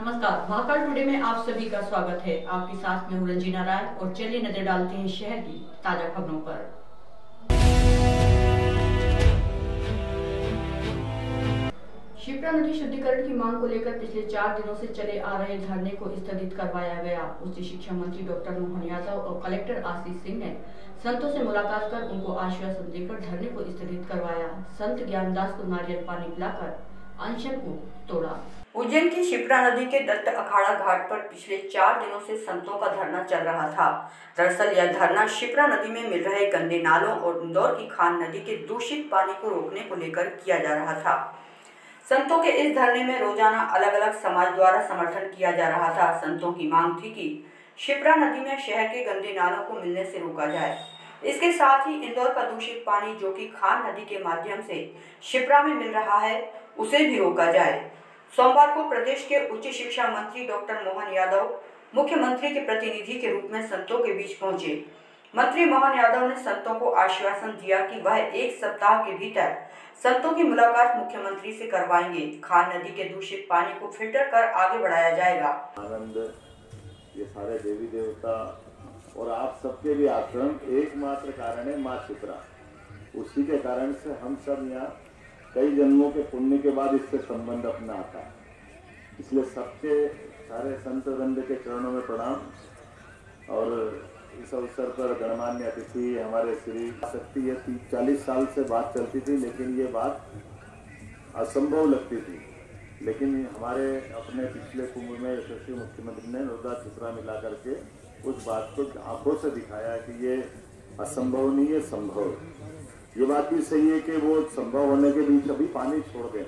नमस्कार, महाकाल टुडे में आप सभी का स्वागत है। आपके साथ में हूं रंजीना राय और चलिए नजर डालते हैं शहर की ताजा खबरों पर। शिप्रा नदी शुद्धिकरण की मांग को लेकर पिछले 4 दिनों से चले आ रहे धरने को स्थगित करवाया गया। उच्च शिक्षा मंत्री डॉक्टर मोहन यादव और कलेक्टर आशीष सिंह ने संतों से मुलाकात कर उनको आश्वासन देकर धरने को स्थगित करवाया। संत ज्ञानदास को नारियल पानी पिलाकर अनशन को तोड़ा। उज्जैन की शिप्रा नदी के दत्त अखाड़ा घाट पर पिछले 4 दिनों से संतों का धरना चल रहा था। दरअसल यह धरना शिप्रा नदी में मिल रहे गंदे नालों और इंदौर की खान नदी के दूषित पानी को रोकने को लेकर किया जा रहा था। संतों के इस धरने में रोजाना अलग अलग समाज द्वारा समर्थन किया जा रहा था। संतों की मांग थी कि शिप्रा नदी में शहर के गंदे नालों को मिलने से रोका जाए। इसके साथ ही इंदौर का दूषित पानी जो कि खान नदी के माध्यम से शिप्रा में मिल रहा है उसे भी रोका जाए। सोमवार को प्रदेश के उच्च शिक्षा मंत्री डॉक्टर मोहन यादव मुख्यमंत्री के प्रतिनिधि के रूप में संतों के बीच पहुंचे। मंत्री मोहन यादव ने संतों को आश्वासन दिया कि वह 1 सप्ताह के भीतर संतों की मुलाकात मुख्यमंत्री से करवाएंगे। खान नदी के दूषित पानी को फिल्टर कर आगे बढ़ाया जाएगा। आनंद, ये सारे देवी देवता और आप सबके भी आश्रम एकमात्र कारण है माँ शिप्रा। उसी के कारण से हम सब यहाँ कई जन्मों के पुण्य के बाद इससे संबंध अपना आता है। इसलिए सबके सारे संत वृंद के चरणों में प्रणाम। और इस अवसर पर गणमान्य अतिथि हमारे श्री शक्ति, ये 40 साल से बात चलती थी लेकिन ये बात असंभव लगती थी, लेकिन हमारे अपने पिछले कुंभ में यशस्वी मुख्यमंत्री ने नर्मदा शिप्रा मिला करके उस बात को आंखों से दिखाया कि ये असंभव नहीं है, संभव। ये बात भी सही है कि वो संभव होने के बीच अभी पानी छोड़ दें,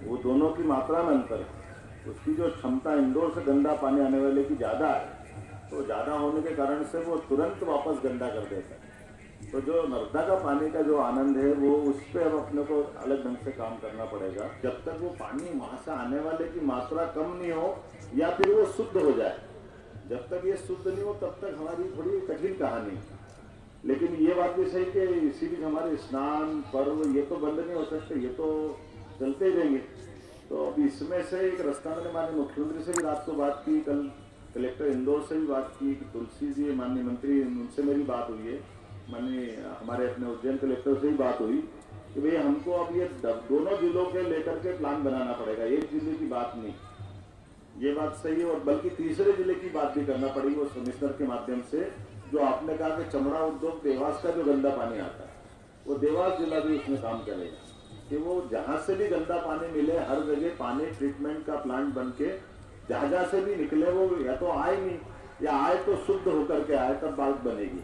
वो दोनों की मात्रा में अंतर है। उसकी जो क्षमता इंदौर से गंदा पानी आने वाले की ज़्यादा है, तो ज़्यादा होने के कारण से वो तुरंत वापस गंदा कर देता है। तो जो नर्मदा का पानी का जो आनंद है वो उस पर अब अपने को अलग ढंग से काम करना पड़ेगा। जब तक वो पानी वहाँ से आने वाले की मात्रा कम नहीं हो या फिर वो शुद्ध हो जाए, जब तक ये शुद्ध नहीं हो तब तक हमारी थोड़ी कठिन कहानी। लेकिन ये बात भी सही कि इसी बीच हमारे स्नान पर्व ये तो बंद नहीं हो सकते, ये तो चलते ही रहेंगे। तो अब इसमें से एक रास्ता मैंने माननीय मुख्यमंत्री से भी रात को बात की, कल कलेक्टर इंदौर से भी बात की कि तुलसी जी माननीय मंत्री, उनसे मेरी बात हुई है, माननीय हमारे अपने उज्जैन कलेक्टर से भी बात हुई कि भाई हमको अब ये दोनों जिलों के लेकर के प्लान बनाना पड़ेगा, एक जिले की बात नहीं। ये बात सही है, और बल्कि तीसरे जिले की बात भी करना पड़ेगी वो कमिश्नर के माध्यम से। जो आपने कहा कि चमड़ा उद्योग देवास का जो गंदा पानी आता है वो देवास जिला भी उसमें काम करेगा कि वो जहाँ से भी गंदा पानी मिले हर जगह पानी ट्रीटमेंट का प्लांट बन के जहाँ से भी निकले वो या तो आए नहीं या आए तो शुद्ध होकर के आए, तब बात बनेगी।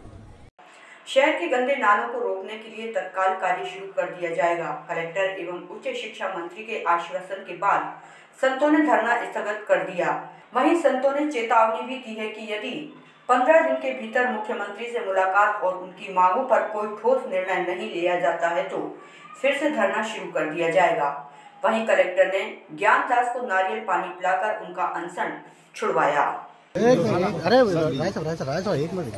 शहर के गंदे नालों को रोकने के लिए तत्काल कार्य शुरू कर दिया जाएगा। कलेक्टर एवं उच्च शिक्षा मंत्री के आश्वासन के बाद संतों ने धरना स्थगित कर दिया। वहीं संतों ने चेतावनी भी दी है कि यदि 15 दिन के भीतर मुख्यमंत्री से मुलाकात और उनकी मांगों पर कोई ठोस निर्णय नहीं लिया जाता है तो फिर से धरना शुरू कर दिया जाएगा। वहीं कलेक्टर ने ज्ञानदास को नारियल पानी पिलाकर उनका अनशन छुड़वाया। अरे एक मिनट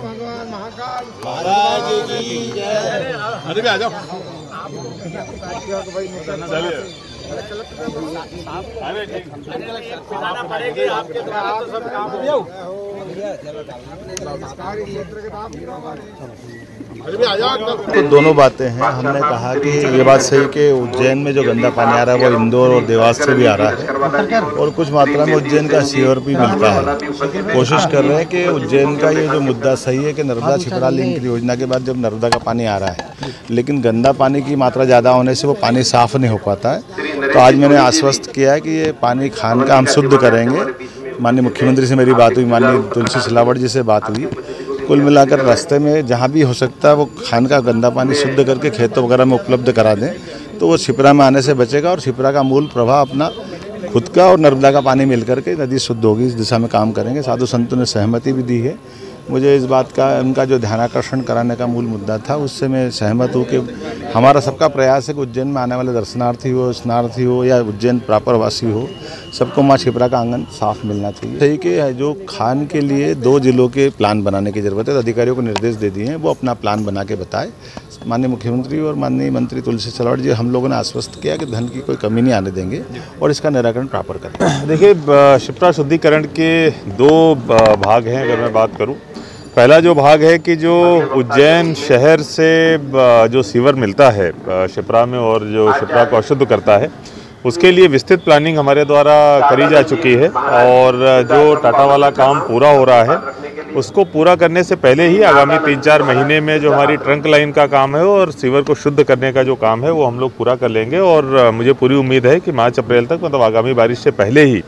भगवान महाकाल महाराज की जय। अरे भी आ जाओ। पड़ेगी आपके द्वारा तो सब काम तो दोनों बातें हैं। हमने कहा कि ये बात सही कि उज्जैन में जो गंदा पानी आ रहा है वो इंदौर और देवास से भी आ रहा है और कुछ मात्रा में उज्जैन का सीवर भी मिलता है। कोशिश कर रहे हैं कि उज्जैन का ये जो मुद्दा सही है कि नर्मदा शिप्रा लिंक योजना के बाद जब नर्मदा का पानी आ रहा है लेकिन गंदा पानी की मात्रा ज़्यादा होने से वो पानी साफ़ नहीं हो पाता है। तो आज मैंने आश्वस्त किया है कि ये पानी खान का हम शुद्ध करेंगे। माननीय मुख्यमंत्री से मेरी बात हुई, माननीय तुलसी सिलावट जी से बात हुई। कुल मिलाकर रास्ते में जहाँ भी हो सकता है वो खान का गंदा पानी शुद्ध करके खेतों वगैरह में उपलब्ध करा दें तो वो शिप्रा में आने से बचेगा और शिप्रा का मूल प्रवाह अपना खुद का और नर्मदा का पानी मिलकर के नदी शुद्ध होगी। इस दिशा में काम करेंगे। साधु संतों ने सहमति भी दी है। मुझे इस बात का उनका जो ध्यानाकर्षण कराने का मूल मुद्दा था उससे मैं सहमत हूँ कि हमारा सबका प्रयास है कि उज्जैन में आने वाले दर्शनार्थी हो, स्नार्थी हो या उज्जैन प्रॉपर वासी हो, सबको माँ शिप्रा का आंगन साफ मिलना चाहिए। सही कि जो खान के लिए 2 जिलों के प्लान बनाने की ज़रूरत है, अधिकारियों को निर्देश दे दिए हैं वो अपना प्लान बना के बताए। माननीय मुख्यमंत्री और माननीय मंत्री तुलसी सिलावट जी हम लोगों ने आश्वस्त किया कि धन की कोई कमी नहीं आने देंगे और इसका निराकरण प्रॉपर करेंगे। देखिए, शिप्रा शुद्धिकरण के 2 भाग हैं। अगर मैं बात करूं, पहला जो भाग है कि जो उज्जैन शहर से जो सीवर मिलता है शिप्रा में और जो शिप्रा को अशुद्ध करता है, उसके लिए विस्तृत प्लानिंग हमारे द्वारा करी जा चुकी है और जो टाटा वाला काम पूरा हो रहा है उसको पूरा करने से पहले ही आगामी 3-4 महीने में जो हमारी ट्रंक लाइन का काम है और सीवर को शुद्ध करने का जो काम है वो हम लोग पूरा कर लेंगे। और मुझे पूरी उम्मीद है कि मार्च अप्रैल तक, मतलब आगामी बारिश से पहले ही,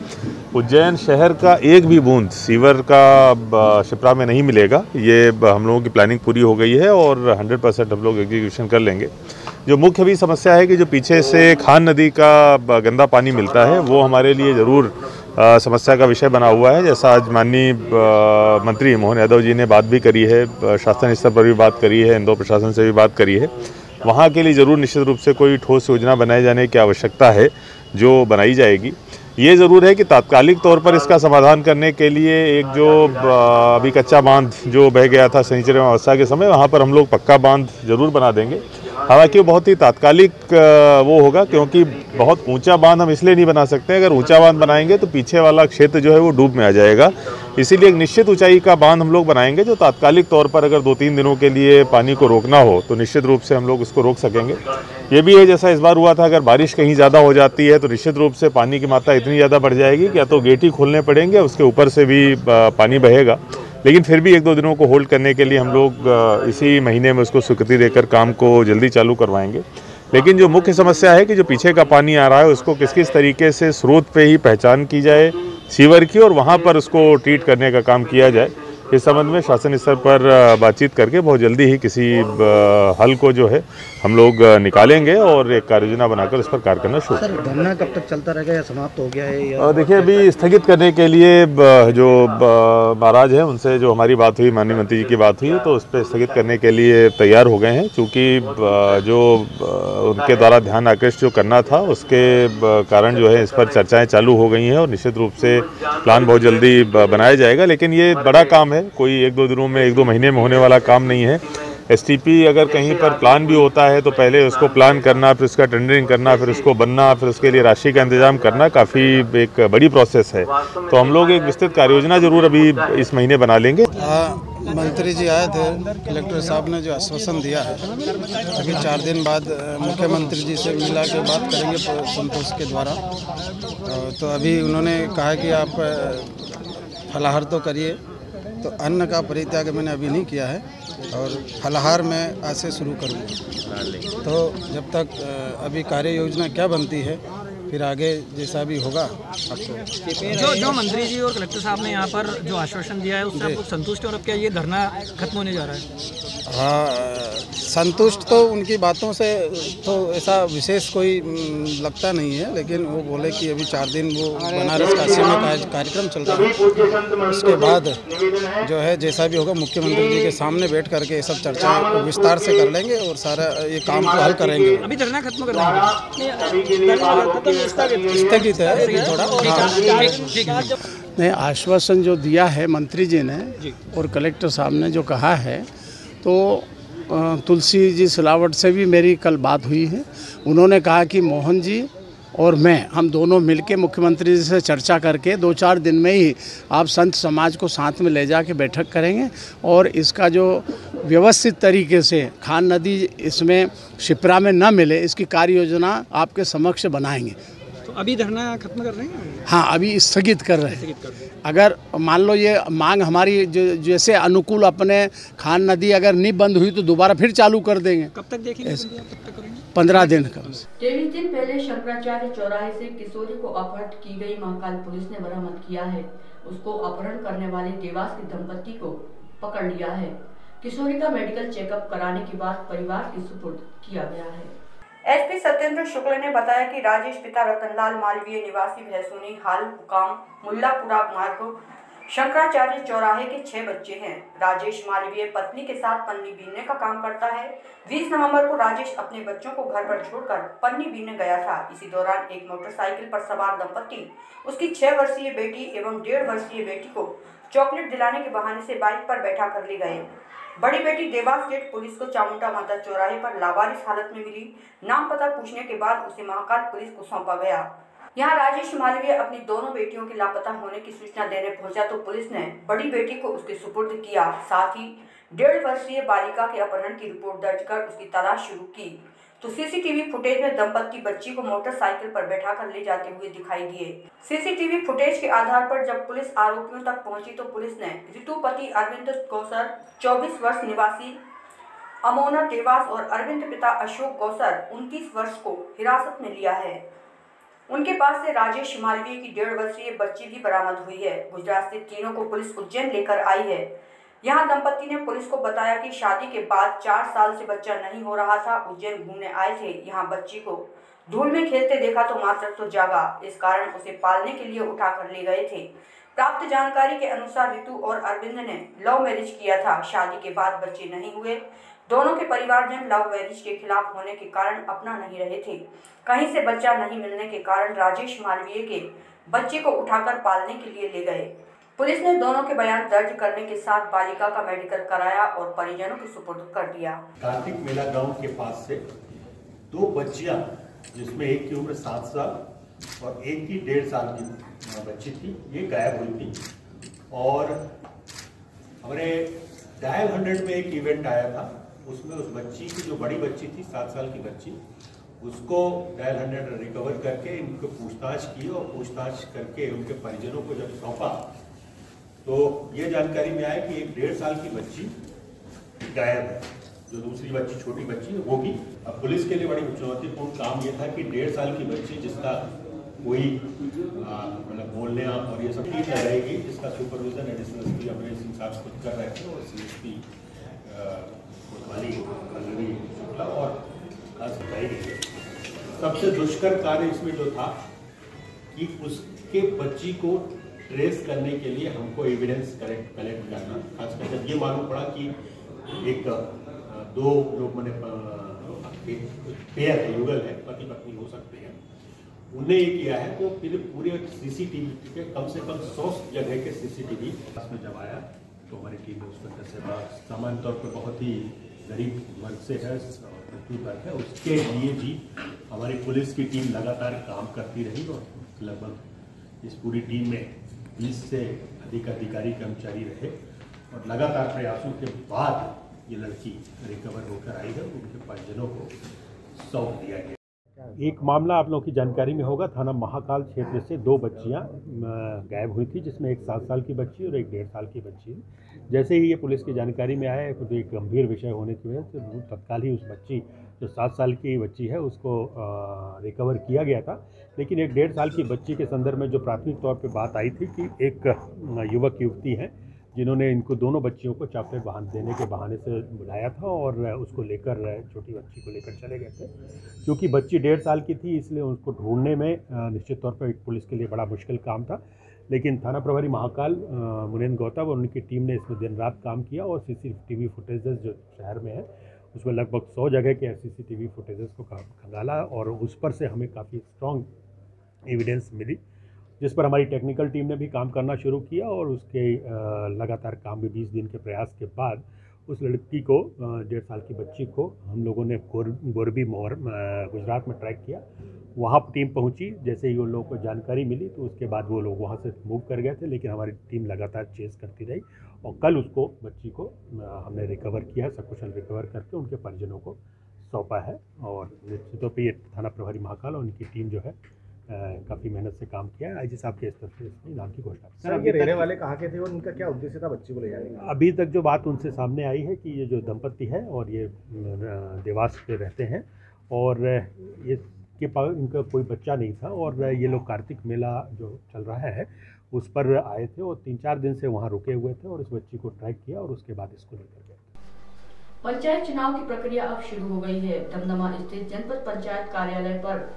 उज्जैन शहर का एक भी बूंद सीवर का शिप्रा में नहीं मिलेगा। ये हम लोगों की प्लानिंग पूरी हो गई है और 100% हम लोग एग्जीक्यूशन कर लेंगे। जो मुख्य भी समस्या है कि जो पीछे से खान नदी का गंदा पानी मिलता है वो हमारे लिए ज़रूर समस्या का विषय बना हुआ है। जैसा आज माननीय मंत्री मोहन यादव जी ने बात भी करी है, शासन स्तर पर भी बात करी है, इंदौर प्रशासन से भी बात करी है, वहाँ के लिए ज़रूर निश्चित रूप से कोई ठोस योजना बनाए जाने की आवश्यकता है जो बनाई जाएगी। ये ज़रूर है कि तात्कालिक तौर पर इसका समाधान करने के लिए एक जो अभी कच्चा बांध जो बह गया था शनिचर अमावस्या के समय, वहाँ पर हम लोग पक्का बांध जरूर बना देंगे। हालांकि वो बहुत ही तात्कालिक वो होगा, क्योंकि बहुत ऊंचा बांध हम इसलिए नहीं बना सकते। अगर ऊंचा बांध बनाएंगे तो पीछे वाला क्षेत्र जो है वो डूब में आ जाएगा। इसीलिए एक निश्चित ऊंचाई का बांध हम लोग बनाएंगे जो तात्कालिक तौर पर अगर 2-3 दिनों के लिए पानी को रोकना हो तो निश्चित रूप से हम लोग उसको रोक सकेंगे। ये भी है, जैसा इस बार हुआ था, अगर बारिश कहीं ज़्यादा हो जाती है तो निश्चित रूप से पानी की मात्रा इतनी ज़्यादा बढ़ जाएगी कि या तो गेट ही खोलने पड़ेंगे, उसके ऊपर से भी पानी बहेगा। लेकिन फिर भी 1-2 दिनों को होल्ड करने के लिए हम लोग इसी महीने में उसको स्वीकृति देकर काम को जल्दी चालू करवाएंगे। लेकिन जो मुख्य समस्या है कि जो पीछे का पानी आ रहा है उसको किस किस तरीके से स्रोत पे ही पहचान की जाए सीवर की और वहाँ पर उसको ट्रीट करने का काम किया जाए, इस संबंध में शासन स्तर पर बातचीत करके बहुत जल्दी ही किसी हल को जो है हम लोग निकालेंगे और एक कार्ययोजना बनाकर उस पर कार्य करना शुरू। सर, धरना कब तक चलता रहेगा या समाप्त हो गया है? या देखिए, अभी स्थगित करने के लिए जो महाराज हैं उनसे जो हमारी बात हुई, माननीय मंत्री जी की बात हुई, तो उस पर स्थगित करने के लिए तैयार हो गए हैं। चूँकि जो उनके द्वारा ध्यान आकृष्ट जो करना था उसके कारण जो है इस पर चर्चाएँ चालू हो गई हैं और निश्चित रूप से प्लान बहुत जल्दी बनाया जाएगा। लेकिन ये बड़ा काम है, कोई 1-2 दिनों में 1-2 महीने में होने वाला काम नहीं है। एसटीपी अगर कहीं पर प्लान भी होता है तो पहले उसको प्लान करना, फिर उसका टेंडरिंग करना, फिर उसको बनना, फिर उसके लिए राशि का इंतजाम करना काफ़ी एक बड़ी प्रोसेस है। तो हम लोग एक विस्तृत कार्ययोजना जरूर अभी इस महीने बना लेंगे। मंत्री जी आए थे, कलेक्टर साहब ने जो आश्वासन दिया है, अभी 4 दिन बाद मुख्यमंत्री जी से मिला के बात करेंगे संतोष के द्वारा। तो अभी उन्होंने कहा कि आप फलाहार तो करिए, तो अन्न का परित्याग मैंने अभी नहीं किया है और फलाहार मैं आज से शुरू करूँगा। तो जब तक अभी कार्य योजना क्या बनती है फिर आगे जैसा भी होगा आपको। जो मंत्री जी और कलेक्टर साहब ने यहाँ पर जो आश्वासन दिया है उससे आप लोग संतुष्ट हैं और अब क्या ये धरना खत्म होने जा रहा है? हाँ, संतुष्ट तो उनकी बातों से तो ऐसा विशेष कोई लगता नहीं है, लेकिन वो बोले कि अभी 4 दिन वो बनारस काशी में कार्यक्रम चल रहा है, उसके बाद जो है जैसा भी होगा मुख्यमंत्री जी के सामने बैठ करके सब चर्चा विस्तार से कर लेंगे और सारा ये काम को हल करेंगे। अभी धरना खत्म कर देंगे, स्थगित है थोड़ा। नहीं, आश्वासन जो दिया है मंत्री जी ने और कलेक्टर साहब ने जो कहा है, तो तुलसी जी सिलावट से भी मेरी कल बात हुई है। उन्होंने कहा कि मोहन जी और मैं, हम दोनों मिलके मुख्यमंत्री जी से चर्चा करके 2-4 दिन में ही आप संत समाज को साथ में ले जाके बैठक करेंगे और इसका जो व्यवस्थित तरीके से खान नदी इसमें शिप्रा में न मिले, इसकी कार्य योजना आपके समक्ष बनाएंगे। तो अभी धरना खत्म कर रहे हैं? हाँ, अभी स्थगित कर रहे हैं। अगर मान लो ये मांग हमारी जैसे अनुकूल अपने खान नदी अगर नहीं बंद हुई तो दोबारा फिर चालू कर देंगे। कब तक देखेंगे? 15 दिन का। 23 दिन पहले शंकराचार्य चौराहे से किशोरी को अपहरण की गई महाकाल पुलिस ने बरामद किया है। उसको अपहरण करने वाले देवास के दंपति को पकड़ लिया है। किशोरी का मेडिकल चेकअप कराने के बाद परिवार के सुपुर्द किया गया है। एसपी सत्येंद्र शुक्ल ने बताया कि राजेश पिता रतनलाल मालवीय निवासी भैंसुनी हाल मुकाम मुल्लापुरा मार्ग शंकराचार्य चौराहे के 6 बच्चे हैं। राजेश मालवीय पत्नी के साथ पन्नी बीनने का काम करता है। 20 नवंबर को राजेश अपने बच्चों को घर पर छोड़कर पन्नी बीनने गया था। इसी दौरान एक मोटरसाइकिल पर सवार दंपत्ति उसकी 6 वर्षीय बेटी एवं 1.5 वर्षीय बेटी को चॉकलेट दिलाने के बहाने से बाइक पर बैठा कर ले गए। बड़ी बेटी देवास गेट पुलिस को चामुंडा माता चौराहे पर लावारिस हालत में मिली। नाम पता पूछने के बाद उसे महाकाल पुलिस को सौंपा गया। यहाँ राजेश मालवीय अपनी दोनों बेटियों के लापता होने की सूचना देने पहुंचा तो पुलिस ने बड़ी बेटी को उसके सुपुर्द किया। साथ ही 1.5 वर्षीय बालिका के अपहरण की रिपोर्ट दर्ज कर उसकी तलाश शुरू की तो सीसीटीवी फुटेज में दंपत्ति बच्ची को मोटरसाइकिल पर बैठाकर ले जाते हुए दिखाई दिए। सीसीटीवी फुटेज के आधार पर जब पुलिस आरोपियों तक पहुंची तो पुलिस ने ऋतु पति अरविंद गौसर 24 वर्ष निवासी अमोना देवास और अरविंद पिता अशोक गौसर 29 वर्ष को हिरासत में लिया है। उनके पास से राजेश मालवीय की 1.5 वर्षीय बच्ची भी बरामद हुई है। गुजरात से तीनों को पुलिस उज्जैन लेकर आई है। यहाँ दंपत्ति ने पुलिस को बताया कि शादी के बाद 4 साल से बच्चा नहीं हो रहा था। उज्जैन घूमने आए थे, यहाँ बच्ची को धूल में खेलते देखा तो मातृत्व जागा, इस कारण उसे पालने के लिए उठाकर ले गए थे। प्राप्त जानकारी के अनुसार ऋतु और अरविंद ने लव मैरिज किया था। शादी के बाद बच्चे नहीं हुए। दोनों के परिवारजन लव मैरिज के खिलाफ होने के कारण अपना नहीं रहे थे। कहीं से बच्चा नहीं मिलने के कारण राजेश मालवीय के बच्चे को उठाकर पालने के लिए ले गए। पुलिस ने दोनों के बयान दर्ज करने के साथ बालिका का मेडिकल कराया और परिजनों के सुपुर्द कर दिया। कार्तिक मेला ग्राउंड के पास से 2 बच्चियां, जिसमें एक की उम्र 7 साल और एक की 1.5 साल की बच्ची थी, ये गायब हुई थी। और हमारे डायल 100 में एक इवेंट आया था, उसमें उस बच्ची की जो बड़ी बच्ची थी 7 साल की बच्ची, उसको डायल 100 रिकवर करके इनको पूछताछ की और पूछताछ करके उनके परिजनों को जब सौंपा तो ये जानकारी में आया कि एक 1.5 साल की बच्ची गायब है। जो दूसरी बच्ची छोटी बच्ची होगी। अब पुलिस के लिए बड़ी चुनौतीपूर्ण काम ये था कि 1.5 साल की बच्ची जिसका कोई मतलब बोलने और ये सब ठीक रहेगी, जिसका supervision additional SP Amresh Singh साहब खुद कर रहे थे और सीएसपी कोतवाली शुक्ला और खास बताई। सबसे दुष्कर कार्य इसमें जो था कि उसके बच्ची को ट्रेस करने के लिए हमको एविडेंस कलेक्ट करना, खासकर जब ये मालूम पड़ा कि एक 2 लोग मैंने पेयर है, युगल है, पति पत्नी हो सकते हैं, उन्हें ये किया है। तो फिर पूरे सीसीटीवी के कम से कम 100 जगह के सीसीटीवी में जब आया तो हमारी टीम ने उसको कैसे सामान्य तौर पर बहुत ही गरीब वर्ग से है, वर्ग है, उसके लिए भी हमारी पुलिस की टीम लगातार काम करती रही और लगभग इस पूरी टीम में 20 से अधिक अधिकारी कर्मचारी रहे और लगातार प्रयासों के बाद ये लड़की रिकवर होकर आई है। उनके परिजनों को सौंप दिया गया। एक मामला आप लोगों की जानकारी में होगा, थाना महाकाल क्षेत्र से 2 बच्चियां गायब हुई थी, जिसमें एक 7 साल की बच्ची और एक 1.5 साल की बच्ची। जैसे ही ये पुलिस की जानकारी में आया तो एक गंभीर विषय होने की वजह से तत्काल ही उस बच्ची जो 7 साल की बच्ची है उसको रिकवर किया गया था। लेकिन एक 1.5 साल की बच्ची के संदर्भ में जो प्राथमिक तौर पे बात आई थी कि एक युवक युवती हैं जिन्होंने इनको दोनों बच्चियों को चॉकलेट देने के बहाने से बुलाया था और उसको लेकर छोटी बच्ची को लेकर चले गए थे। क्योंकि बच्ची 1.5 साल की थी इसलिए उसको ढूंढने में निश्चित तौर पर पुलिस के लिए बड़ा मुश्किल काम था। लेकिन थाना प्रभारी महाकाल मुनेन्द्र गौतम और उनकी टीम ने इसमें दिन रात काम किया और सीसीटीवी फुटेजेस जो शहर में है उसमें लगभग 100 जगह के सीसीटीवी फुटेजेस को खंगाला और उस पर से हमें काफ़ी स्ट्रॉन्ग एविडेंस मिली, जिस पर हमारी टेक्निकल टीम ने भी काम करना शुरू किया और उसके लगातार काम में 20 दिन के प्रयास के बाद उस लड़की को 1.5 साल की बच्ची को हम लोगों ने गोरबी मोहर गुजरात में ट्रैक किया। वहाँ टीम पहुँची, जैसे ही उन लोगों को जानकारी मिली तो उसके बाद वो लोग वहाँ से मूव कर गए थे, लेकिन हमारी टीम लगातार चेस करती रही और कल उसको बच्ची को हमने रिकवर किया, सकुशल रिकवर करके उनके परिजनों को सौंपा है। और निश्चित तौर पर ये थाना प्रभारी महाकाल और उनकी टीम जो है काफ़ी मेहनत से काम किया है। आईजी साहब के स्तर से इसमें नाम की घोषणा। सर, ये रहने वाले कहाँ के थे और उनका क्या उद्देश्य था बच्ची को ले जाने का? अभी तक जो बात उनसे सामने आई है कि ये जो दंपत्ति है और ये देवास पे रहते हैं और ये के पास इनका कोई बच्चा नहीं था और ये लोग कार्तिक मेला जो चल रहा है उस पर आए थे और 3-4 दिन से वहाँ रुके हुए थे और इस बच्ची को ट्रैक किया और उसके बाद इसको लेकर गए। पंचायत चुनाव की प्रक्रिया अब शुरू हो गई है। दमदमा स्थित जनपद पंचायत कार्यालय पर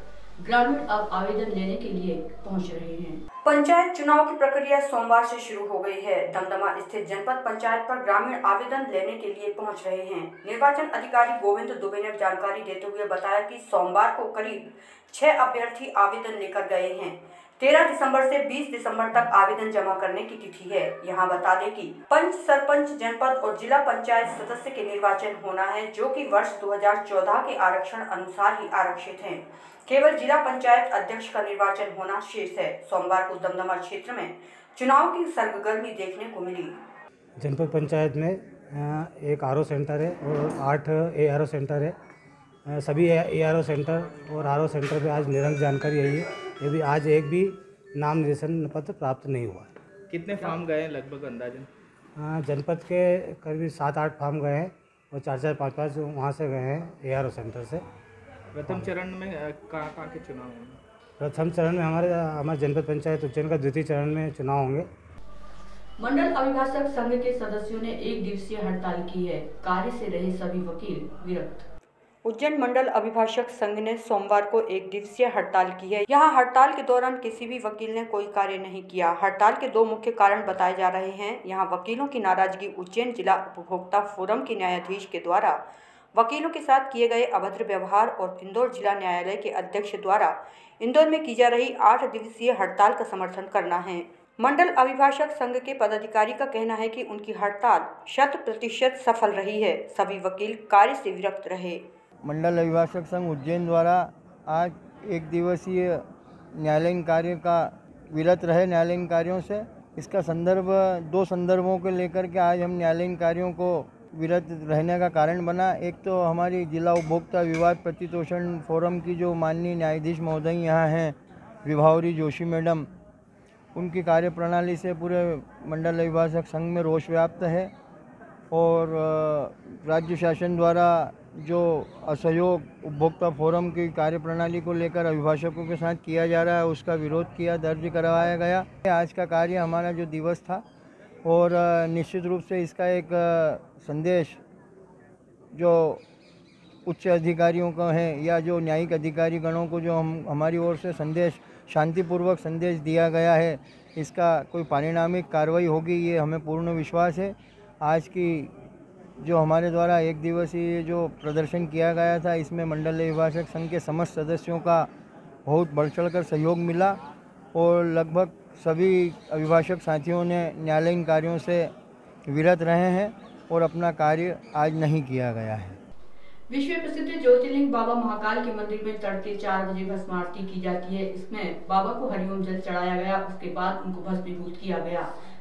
ग्रामीण अब आवेदन लेने के लिए पहुंच रहे हैं। पंचायत चुनाव की प्रक्रिया सोमवार से शुरू हो गई है। दमदमा स्थित जनपद पंचायत पर ग्रामीण आवेदन लेने के लिए पहुंच रहे हैं। निर्वाचन अधिकारी गोविंद दुबे ने जानकारी देते हुए बताया कि सोमवार को करीब 6 अभ्यर्थी आवेदन लेकर गए हैं। 13 दिसंबर से 20 दिसंबर तक आवेदन जमा करने की तिथि है। यहाँ बता दें कि पंच, सरपंच, जनपद और जिला पंचायत सदस्य के निर्वाचन होना है, जो कि वर्ष 2014 के आरक्षण अनुसार ही आरक्षित हैं। केवल जिला पंचायत अध्यक्ष का निर्वाचन होना शेष है। सोमवार को दमदमा क्षेत्र में चुनाव की सरगर्मी देखने को मिली। जनपद पंचायत में एक आरओ सेंटर है और 8 ARO सेंटर है। सभी ARO सेंटर और RO सेंटर पे आज निरंक जानकारी आई है। ये भी आज एक भी नाम निर्देशन पत्र प्राप्त नहीं हुआ। कितने फार्म गए हैं लगभग अंदाजन? जनपद के करीब 7-8 फार्म गए हैं और 4-4, 5-5 वहाँ से गए हैं ARO सेंटर से। प्रथम चरण में कहाँ के चुनाव होंगे? प्रथम चरण में हमारे जनपद पंचायत उज्जैन का द्वितीय चरण में चुनाव होंगे। मंडल अभिभाषक संघ के सदस्यों ने 1 दिवसीय हड़ताल की है। कार्य से रहे सभी वकील विरक्त। उज्जैन मंडल अभिभाषक संघ ने सोमवार को 1 दिवसीय हड़ताल की है। यहाँ हड़ताल के दौरान किसी भी वकील ने कोई कार्य नहीं किया। हड़ताल के 2 मुख्य कारण बताए जा रहे हैं। यहाँ वकीलों की नाराजगी उज्जैन जिला उपभोक्ता फोरम के न्यायाधीश के द्वारा वकीलों के साथ किए गए अभद्र व्यवहार और इंदौर जिला न्यायालय के अध्यक्ष द्वारा इंदौर में की जा रही 8 दिवसीय हड़ताल का समर्थन करना है। मंडल अभिभाषक संघ के पदाधिकारी का कहना है कि उनकी हड़ताल 100% सफल रही है। सभी वकील कार्य से विरक्त रहे। मंडल अभिभाषक संघ उज्जैन द्वारा आज 1 दिवसीय न्यायालयीन कार्य का विरत रहे न्यायालयीन कार्यों से। इसका संदर्भ 2 संदर्भों को लेकर के आज हम न्यायालयीन कार्यों को विरत रहने का कारण बना। एक तो हमारी जिला उपभोक्ता विवाद प्रतितोषण फोरम की जो माननीय न्यायाधीश महोदय यहाँ हैं, विभावरी जोशी मैडम, उनकी कार्यप्रणाली से पूरे मंडल अभिभाषक संघ में रोष व्याप्त है और राज्य शासन द्वारा जो असहयोग उपभोक्ता फोरम की कार्यप्रणाली को लेकर अभिभाषकों के साथ किया जा रहा है, उसका विरोध किया, दर्ज करवाया गया। आज का कार्य हमारा जो दिवस था और निश्चित रूप से इसका एक संदेश जो उच्च अधिकारियों का है या जो न्यायिक अधिकारी गणों को जो हमारी ओर से संदेश शांतिपूर्वक संदेश दिया गया है, इसका कोई परिणामिक कार्रवाई होगी, ये हमें पूर्ण विश्वास है। आज की जो हमारे द्वारा 1 दिवसीय जो प्रदर्शन किया गया था, इसमें मंडल अभिभाषक संघ के समस्त सदस्यों का बहुत बढ़ चढ़कर सहयोग मिला और लगभग सभी अभिभाषक साथियों ने न्यायालयीन कार्यों से विरत रहे हैं और अपना कार्य आज नहीं किया गया है। विश्व प्रसिद्ध ज्योतिर्लिंग बाबा महाकाल के मंदिर में तड़के 4 बजे भस्म आरती की जाती है। इसमें बाबा को हरिओम जल चढ़ाया गया, उसके बाद उनको भस्मीभूत किया गया।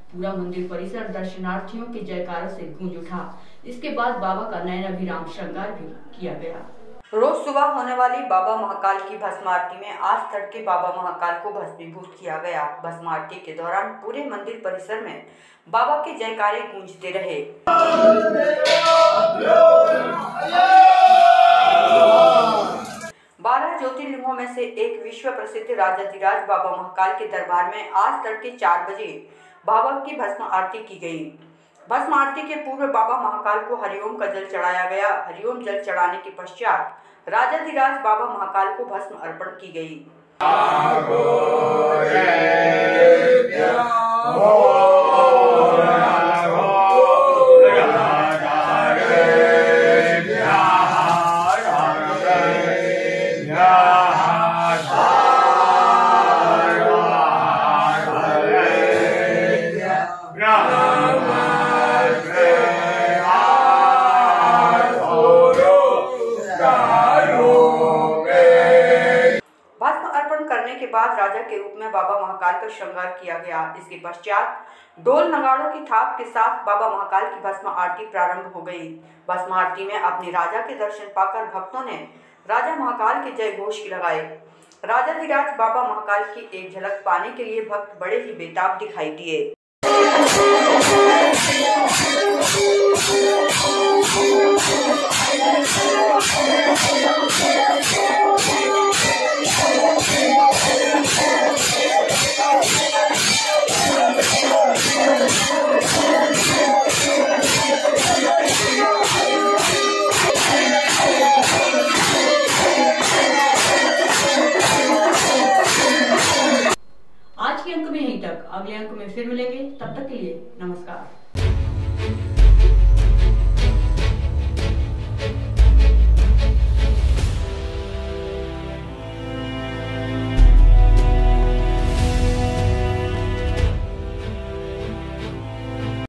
पूरा मंदिर परिसर दर्शनार्थियों के जयकारों से गूंज उठा। इसके बाद बाबा का नयनाभिराम श्रृंगार भी किया गया। रोज सुबह होने वाली बाबा महाकाल की भस्म आरती में आज तड़के बाबा महाकाल को भस्मीभूत किया गया। भस्म आरती के दौरान पूरे मंदिर परिसर में बाबा के जयकारे गूंजते रहे। 12 ज्योतिर्लिंगों में से एक विश्व प्रसिद्ध राजाधिराज बाबा महाकाल के दरबार में आज तड़के 4 बजे बाबा की भस्म आरती की गई। भस्म आरती के पूर्व बाबा महाकाल को हरिओम का जल चढ़ाया गया। हरिओम जल चढ़ाने के पश्चात राजाधिराज बाबा महाकाल को भस्म अर्पण की गई। के बाद राजा के रूप में बाबा महाकाल का श्रृंगार किया गया। इसके पश्चात ढोल नगाड़ों की थाप के साथ बाबा महाकाल की भस्म आरती प्रारंभ हो गई। भस्म आरती में अपने राजा के दर्शन पाकर भक्तों ने राजा महाकाल के जय घोष लगाए। राजाधिराज बाबा महाकाल की एक झलक पाने के लिए भक्त बड़े ही बेताब दिखाई दिए। आज के अंक में यहीं तक, अगले अंक में फिर मिलेंगे। तब तक के लिए नमस्कार।